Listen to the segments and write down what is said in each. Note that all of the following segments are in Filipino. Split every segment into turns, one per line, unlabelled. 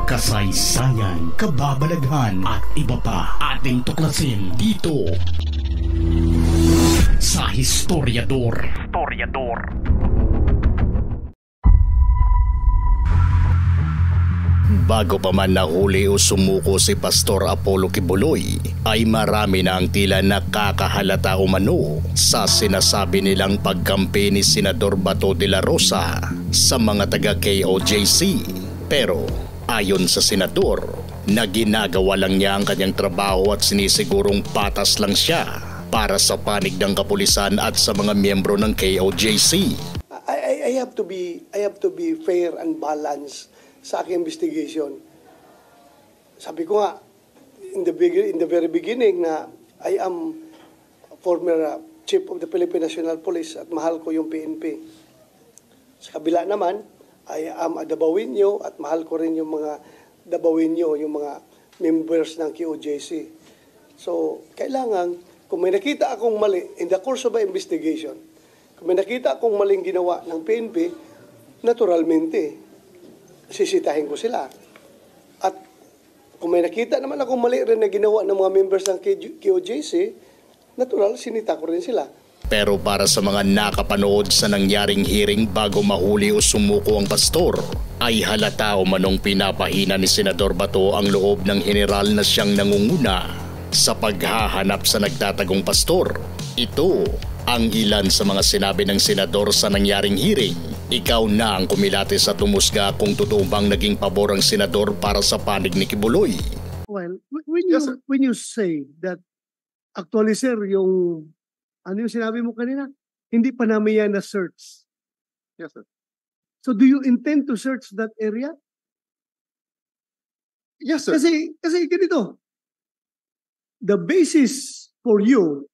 kasaysayan, kababalaghan at iba pa ating tuklasin dito sa Historiador. Bago pa man nahuli o sumuko si Pastor Apollo Kibuloy, ay marami na ang tila nakakahalata umano sa sinasabi nilang pagkampi ni Senador Bato de la Rosa sa mga taga-KOJC. Pero ayon sa senador, na ginagawa lang niya ang kanyang trabaho at sinisigurong patas lang siya para sa panig ng kapulisan at sa mga miyembro ng KOJC.
I have to be fair and balanced sa aking investigation. Sabi ko nga in the very beginning na I am former Chief of the Philippine National Police at mahal ko yung PNP. Sa kabila naman, I am a Dabawenyo at mahal ko rin yung mga Dabawenyo, yung mga members ng KOJC. So, kailangan, kung may nakita akong mali in the course of my investigation, kung may nakita akong maling ginawa ng PNP, naturalmente, sisitahin ko sila. At kung may nakita naman akong mali rin na ginawa ng mga members ng KOJC, natural, sinita ko rin sila.
Pero para sa mga nakapanood sa nangyaring hearing bago mahuli o sumuko ang pastor, ay halata o manong pinapahina ni Senador Bato ang loob ng general na siyang nangunguna sa paghahanap sa nagtatagong pastor. Ito ang ilan sa mga sinabi ng senador sa nangyaring hearing. Ikaw na ang kumilatis at umusga kung totoo bang naging pabor ang senador para sa panig ni Kibuloy.
Well, when you say that, actually sir, yung ano yung sinabi mo kanina? Hindi pa namin yan na-search.
Yes, sir.
So do you intend to search that area?
Yes, sir.
Kasi ganito, the basis for you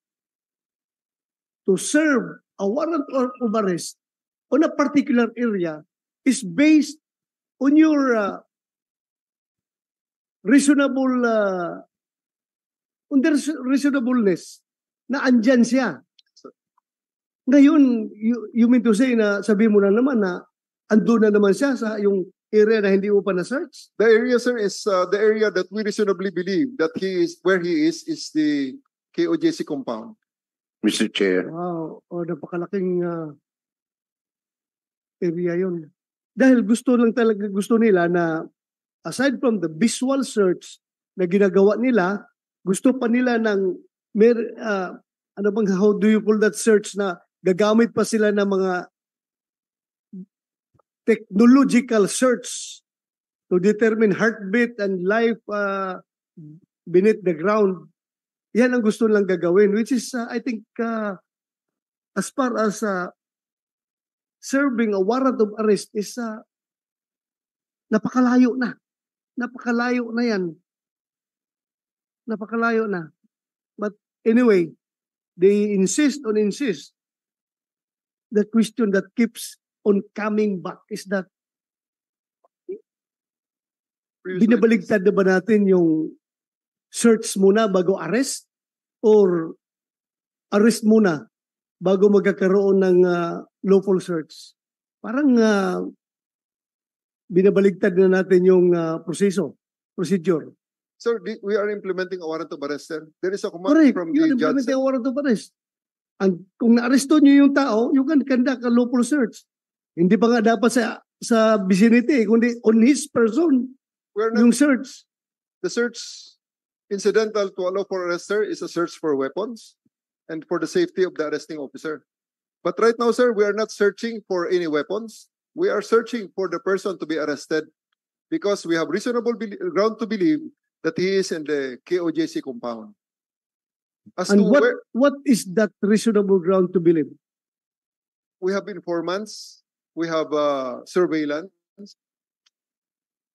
to serve a warrant of arrest on a particular area is based on your reasonableness na andyan siya. Ngayon, you mean to say na sabi mo na naman na andun na naman siya sa yung area na hindi mo pa na-search?
The area, sir, is the area that we reasonably believe that where he is the KOJC compound.
Mr. Chair.
Wow, napakalaking area yun. Dahil gusto nila na aside from the visual search na ginagawa nila, gusto pa nila ng how do you call that search na gagamit pa sila ng mga technological search to determine heartbeat and life beneath the ground. Yan ang gusto lang gagawin, which is I think as far as serving a warrant of arrest is napakalayo na yan. Napakalayo na. But anyway, they insist. The question that keeps on coming back is that binabaligtad na ba natin yung search muna bago arrest or arrest muna bago magkakaroon ng lawful search? Parang binabaligtad na natin yung procedure.
Sir, we are implementing a warrant of arrest, sir. There is a command
Correct.
from
You
the judge.
implementing a warrant of arrest. And kung na-arresto nyo yung tao, you can conduct a lawful search. Hindi pa nga dapat sa vicinity, kundi on his person yung search.
The search incidental to a lawful arrest, sir, is a search for weapons and for the safety of the arresting officer. But right now, sir, we are not searching for any weapons. We are searching for the person to be arrested because we have reasonable ground to believe that he is in the KOJC compound.
And what is that reasonable ground to believe?
We have informants, we have surveillance,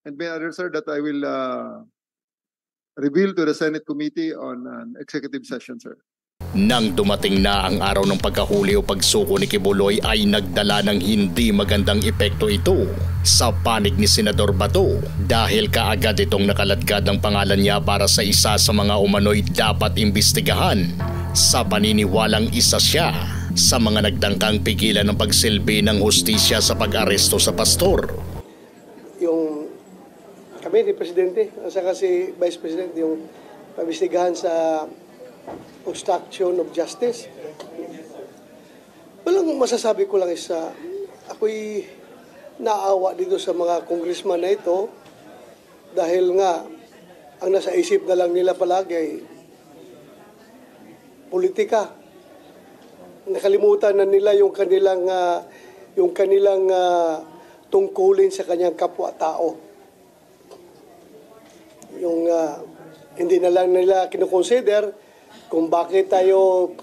and many others, sir, that I will reveal to the Senate Committee on an executive session, sir.
Nang dumating na ang araw ng pagkahuli o pagsuko ni Kibuloy ay nagdala ng hindi magandang epekto ito sa panig ni Senador Bato dahil kaagad itong nakaladkad ang pangalan niya para sa isa sa mga umano'y dapat imbestigahan sa paniniwalang isa siya sa mga nagdangkang pigilan ng pagsilbi ng hustisya sa pag-aresto sa pastor.
Yung kami ni Presidente, at saka si Vice President, yung paimbestigahan sa obstruction of justice. Walang masasabi ko lang isa, ako'y naawa dito sa mga congressman na ito dahil nga ang nasa isip na lang nila palagi ay politika. Nakalimutan na nila yung kanilang tungkulin sa kanyang kapwa-tao. Yung hindi na lang nila kinoconsider kung bakit tayo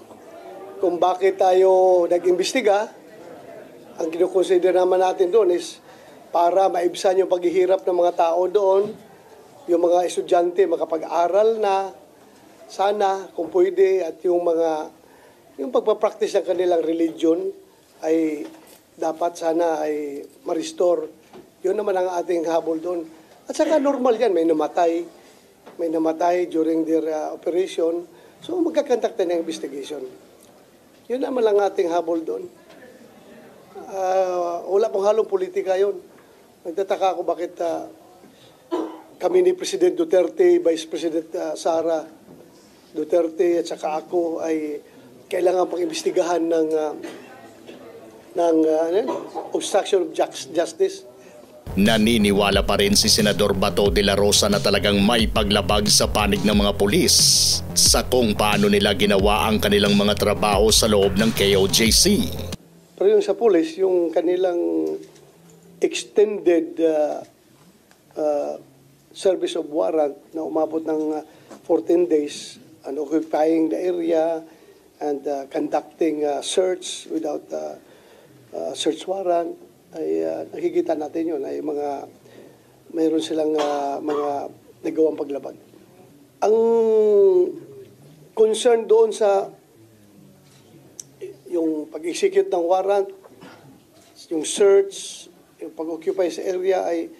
nag-imbestiga. Ang kinoconsider naman natin doon is para maibsan yung paghihirap ng mga tao doon, yung mga estudyante makapag-aral na sana kung pwede, at yung pagpapractice ng kanilang religion ay dapat sana ay ma-restore. Yun naman ang ating habol doon. At saka normal yan, may namatay during their operation. So magkakantak tayo ng investigation. Yun naman lang ating habol doon. Wala pong halong politika yun. Nagtataka ako bakit kami ni President Duterte, Vice President Sara Duterte at saka ako ay kailangan pang imbestigahan ng obstruction of justice.
Naniniwala pa rin si Senador Bato de la Rosa na talagang may paglabag sa panig ng mga pulis sa kung paano nila ginawa ang kanilang mga trabaho sa loob ng KOJC.
Pero yung sa pulis, yung kanilang extended service of warrant na umabot ng 14 days and occupying the area and conducting search without search warrant, ay nakikita natin yun, ay mayroon silang mga nagawang paglabag. Ang concern doon sa yung pag-execute ng warrant, yung search, yung pag-occupy sa area, ay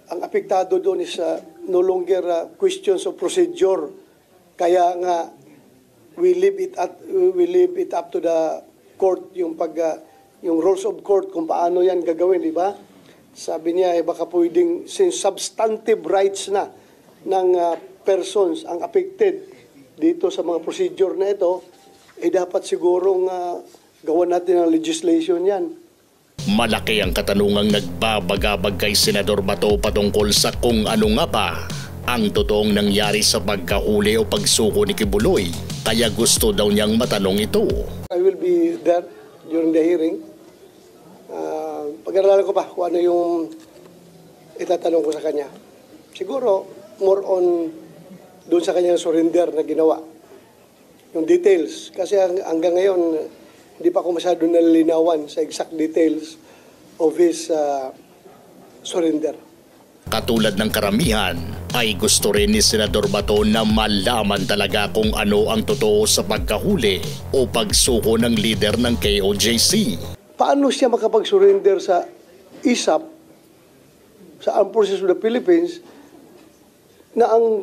ang apektado doon is no longer questions of procedure. Kaya nga we leave it up to the court yung rules of court kung paano yan gagawin, di ba? Sabi niya, baka pwedeng since substantive rights na ng persons ang affected dito sa mga procedure na ito, dapat sigurong gawan natin ang legislation yan.
Malaki ang katanungang nagbabagabag kay Senador Bato patungkol sa kung ano nga pa ang totoong nangyari sa pagkahuli o pagsuko ni Kibuloy. Kaya gusto daw niyang matanong ito.
I will be there during the hearing. Pag-aralan ko pa kung ano yung itatanong ko sa kanya. Siguro, more on doon sa kanyang surrender na ginawa. Yung details. Kasi hanggang ngayon, hindi pa ako masyado nalilinawan sa exact details of his surrender.
Katulad ng karamihan, ay gusto rin ni Senador Bato na malaman talaga kung ano ang totoo sa pagkahuli o pagsuko ng leader ng KOJC.
Paano siya makapag-surrender sa ISAP, sa Armed Forces of the Philippines, na ang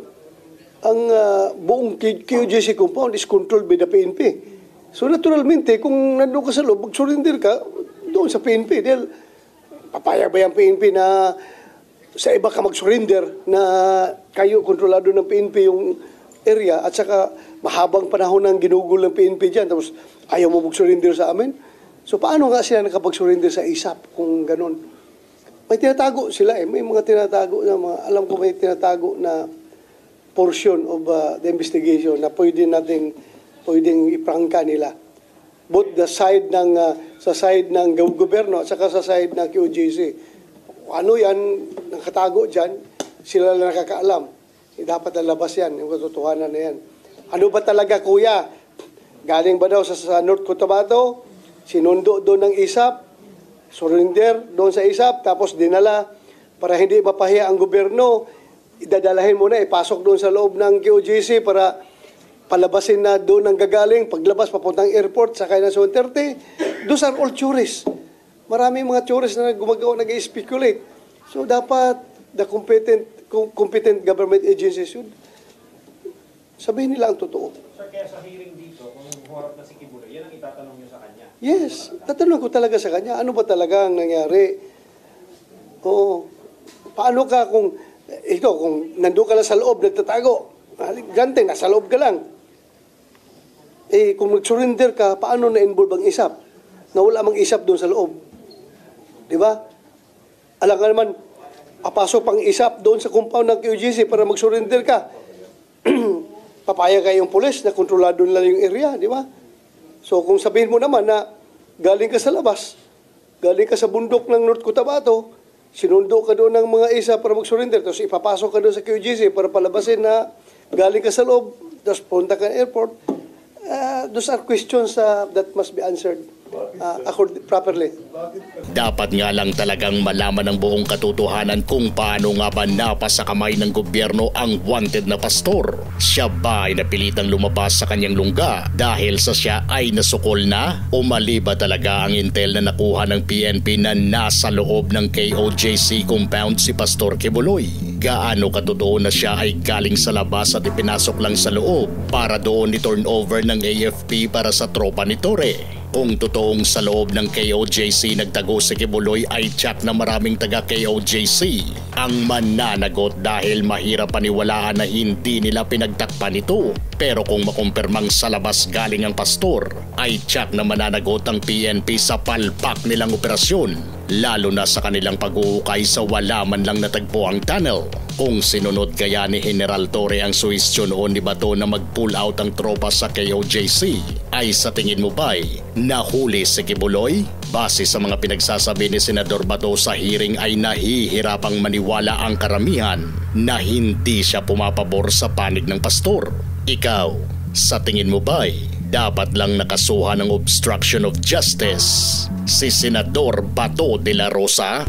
buong KOJC compound is controlled by the PNP? So naturalmente, kung nandun ka sa loob, mag-surrender ka doon sa PNP. Dahil papayag ba yung PNP na sa iba ka mag-surrender na kayo kontrolado ng PNP yung area at saka mahabang panahon ng ginugol ng PNP dyan tapos ayaw mo mag-surrender sa amin? So paano nga sila nakapag-surrender sa ISAP kung ganun? May tinatago sila may mga tinatago na alam ko may tinatago na portion of the investigation na pwedeng iprangka nila. Both the side sa side ng gobyerno at saka sa side ng QJC. Ano yan, nakatago dyan, sila lang nakakaalam. Dapat nalabas yan, yung katotohanan na yan. Ano ba talaga, kuya? Galing ba daw sa North Cotabato? Sinundo doon ng ISAP? Surrender doon sa ISAP? Tapos dinala para hindi mapahiya ang gobyerno? Idadalahin mo na, ipasok doon sa loob ng QJC para palabasin na doon ang gagaling. Paglabas, papuntang airport, sakay na sa 130. Those are all tourists. Maraming mga tourists na gumagawa, nag-speculate. So dapat the competent government agencies should sabihin nila ang totoo.
Sir, kaya sa hearing dito, kung huwarap na si Kibuloy, yan ang itatanong niyo sa kanya?
Yes, tatanong ko talaga sa kanya, ano ba talaga ang nangyari? Oo. Paano ka kung Ito, kung nandun ka lang sa loob, nagtatago, gante, nasa loob ka lang. Kung nag-surrender ka, paano na-involve ang ISAP? Nawala mang ISAP doon sa loob. Di ba? Alam ka naman, papasok pang ISAP doon sa compound ng QGC para mag-surrender ka. Papaya kayo yung pulis na kontrolado nila yung area, di ba? So kung sabihin mo naman na galing ka sa labas, galing ka sa bundok ng North Cotabato, sinundo ka doon ng mga ISAP para mag-surrender, tapos ipapasok ka doon sa QGC para palabasin na galing ka sa loob, tapos punta ka ng airport, those are questions that must be answered properly.
Dapat nga lang talagang malaman ng buong katotohanan kung paano nga ba napasa kamay ng gobyerno ang wanted na pastor. Siya ba ay napilitang lumabas sa kanyang lungga dahil sa siya ay nasukol na? O mali ba talaga ang intel na nakuha ng PNP na nasa loob ng KOJC compound si Pastor Quiboloy? Gaano katotoo na siya ay galing sa labas at ipinasok lang sa loob para doon i-turn over ng AFP para sa tropa ni Torre? Kung totoong sa loob ng KOJC nagtago si Quiboloy ay tiyak na maraming taga KOJC ang mananagot dahil mahirap paniwalaan na hindi nila pinagtakpan ito. Pero kung makumpirmang sa labas galing ang pastor, ay tiyak na mananagot ang PNP sa palpak nilang operasyon, lalo na sa kanilang pag-uukay sa wala man lang natagpo ang tunnel. Kung sinunod kaya ni General Torre ang suhestyon noon ni Bato na mag-pull out ang tropa sa KOJC, ay sa tingin mo ba'y nahuli si Quiboloy? Base sa mga pinagsasabi ni Senador Bato sa hearing ay nahihirapang maniwala ang karamihan na hindi siya pumapabor sa panig ng pastor. Ikaw, sa tingin mo ba'y dapat lang nakasuhan ng obstruction of justice si Senador Bato de la Rosa?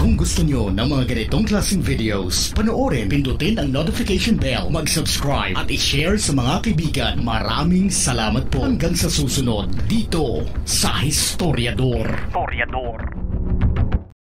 Kung gusto nyo ng mga ganitong klaseng videos, panoorin, pindutin ang notification bell, mag-subscribe at i-share sa mga kaibigan. Maraming salamat po hanggang sa susunod dito sa Historiador.